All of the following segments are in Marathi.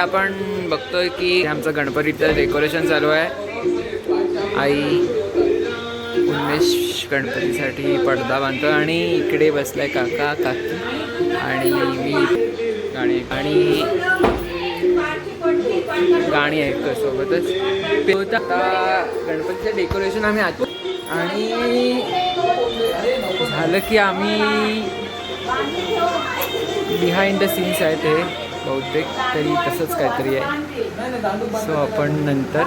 आपण बघतोय की आमचं गणपतीचं डेकोरेशन चालू आहे. आई उन्मेष गणपतीसाठी पडदा बांधतो आणि इकडे बसलाय काका काकी आणि मी गाणी ऐकतो सोबतच. आता गणपतीचं डेकोरेशन आम्ही आतो आणि झालं की आम्ही बिहाइंड द सीन्स आहे ते बहुतेक तरी तसंच काहीतरी आहे. सो आपण नंतर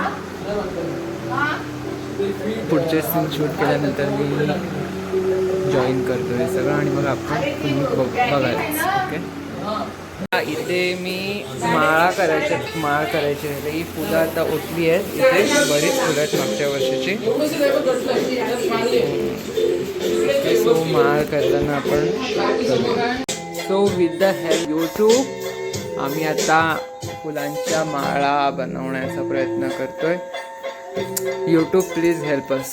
पुढचे सीन शूट केल्यानंतर मी जॉईन करतो हे सगळं आणि मग आपण बघायचं. ओके, इथे मी माळ करायची ही फुलं आता ओतली आहेत. इथे बरीच फुलं आहेत मागच्या वर्षाची. सो माळ करताना आपण so with the help YouTube आम्ही आता फुलांच्या माळा बनवण्याचा प्रयत्न करतोय. YouTube please help us.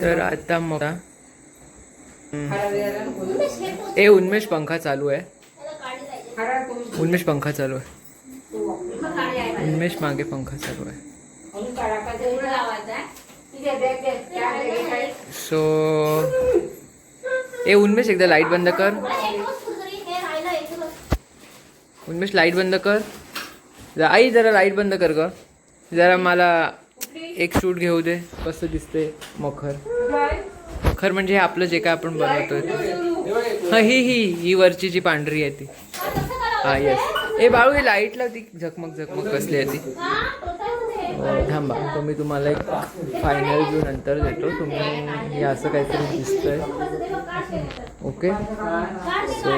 तर आता मग उन्मेष पंखा चालू आहे. उन्मेष मागे पंखा चालू आहे. सो उन्मेष एकदा लाईट बंद कर. उन्मेष लाईट बंद कर. आई जरा लाईट बंद कर ग. जरा मला एक शूट घेऊ दे. कसं दिसते मखर म्हणजे आपलं जे काय आपण बनवतोय. ही वरची जी पांढरी आहे ती. हा येस. बाळू ही लाईटला ती झकमक कसली आहे ती. थांबा, तो मी तुम्हाला एक फायनल व्ह्यू नंतर देतो. तुम्ही हे असं काहीतरी दिसतंय. Okay, so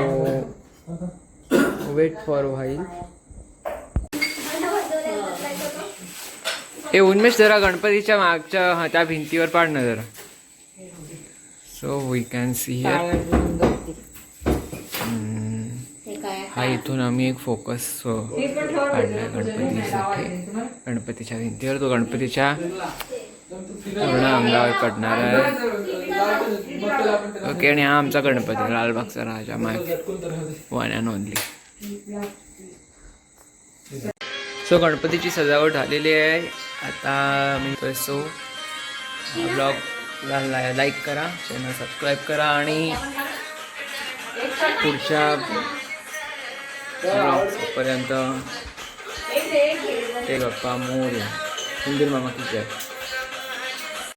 wait for while. Unmesh जरा गणपतीच्या मागच्या त्या भिंतीवर पाड ना जरा. So we can see here. हा इथून आम्ही एक फोकस काढलाय गणपतीच्या भिंतीवर. तो गणपतीच्या पूर्ण अंगावर पडणार आहे. ओके, आणि हा आमचा गणपती लालबागचा राजा माय वन अँड ओनली. सो गणपतीची सजावट झालेली आहे. आता मी सो ब्लॉगला लाईक करा, चॅनल सबस्क्राईब करा आणि पुढच्या ब्लॉगपर्यंत ते गप्पा मोर. सुंदर मामा की जय.